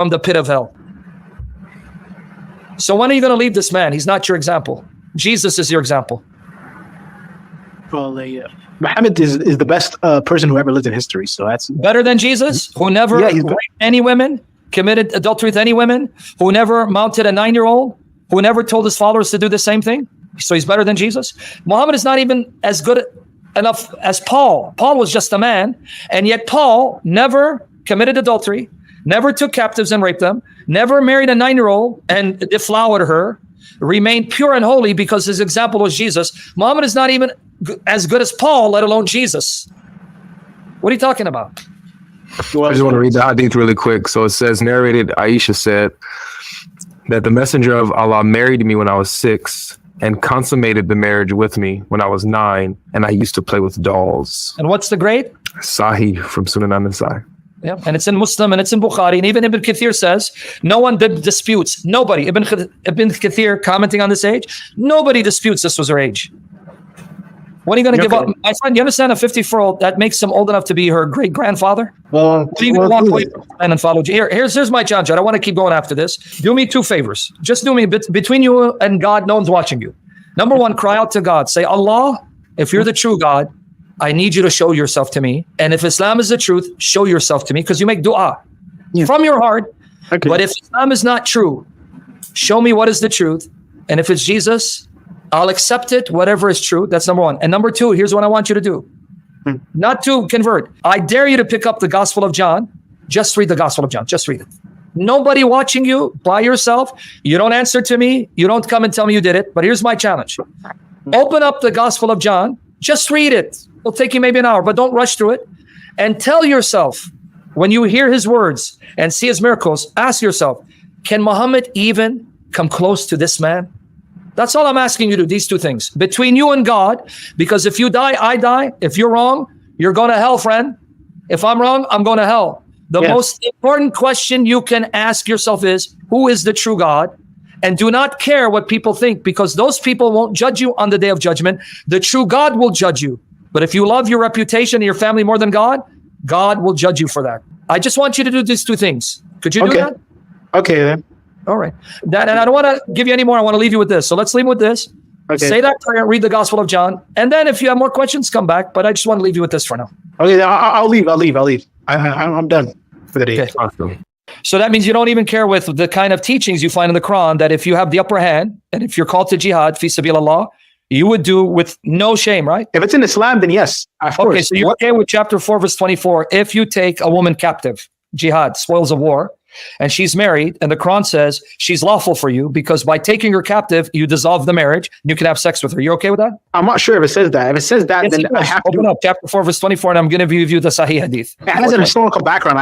from the pit of hell. So when are you going to leave this man? He's not your example. Jesus is your example. Well, Muhammad is the best person who ever lived in history. So that's better than Jesus, who never raped any women, committed adultery with any women, who never mounted a 9-year-old, who never told his followers to do the same thing. So he's better than Jesus. Muhammad is not even as good enough as Paul. Paul was just a man, and yet Paul never committed adultery, never took captives and raped them, never married a 9-year-old and deflowered her, remained pure and holy because his example was Jesus. Muhammad is not even as good as Paul, let alone Jesus. What are you talking about? I just want to read the hadith really quick. So it says, narrated, Aisha said that the messenger of Allah married me when I was 6 and consummated the marriage with me when I was 9, and I used to play with dolls. And what's the grade? Sahih from Sunan an-Nasai. Yeah, and it's in Muslim and it's in Bukhari, and even Ibn Kathir says no one disputes. Nobody. Ibn Kathir commenting on this age, nobody disputes this was her age. When are you going to give up? My friend, you understand a 54-year-old that makes him old enough to be her great grandfather? Well, what are you going to walk away from and follow? Here's my challenge. I don't want to keep going after this. Do me 2 favors. Just do me between you and God. No one's watching you. Number 1, cry out to God. Say, Allah, if you're the true God, I need you to show yourself to me. And if Islam is the truth, show yourself to me, because you make dua from your heart. Okay. But if Islam is not true, show me what is the truth. And if it's Jesus, I'll accept it, whatever is true. That's number 1. And number 2, here's what I want you to do. Not to convert. I dare you to pick up the Gospel of John. Just read the Gospel of John. Just read it. Nobody watching you, by yourself. You don't answer to me. You don't come and tell me you did it. But here's my challenge. Open up the Gospel of John. Just read it. It'll take you maybe an hour, but don't rush through it. And tell yourself, when you hear his words and see his miracles, ask yourself, can Muhammad even come close to this man? That's all I'm asking you to do, these 2 things. Between you and God, because if you die, I die. If you're wrong, you're going to hell, friend. If I'm wrong, I'm going to hell. The most important question you can ask yourself is, who is the true God? And do not care what people think, because those people won't judge you on the day of judgment. The true God will judge you. But if you love your reputation and your family more than God, God will judge you for that. I just want you to do these 2 things. Could you do that? Okay, then. All right. And I don't want to give you any more. I want to leave you with this. So let's leave with this. Okay. Say that prayer, read the Gospel of John. And then if you have more questions, come back. But I just want to leave you with this for now. Okay, I'll leave. I'm done for the day. Okay. Awesome. So that means you don't even care with the kind of teachings you find in the Quran, that if you have the upper hand and if you're called to jihad, fi sabilillah, you would do with no shame, right? If it's in Islam, then yes, of course. Okay, so you're okay with chapter 4, verse 24. If you take a woman captive, jihad, spoils of war, and she's married, and the Quran says she's lawful for you because by taking her captive, you dissolve the marriage, and you can have sex with her. You okay with that? I'm not sure if it says that. If it says that, then I have to open up chapter 4, verse 24, and I'm going to give you the Sahih Hadith. It has an historical background.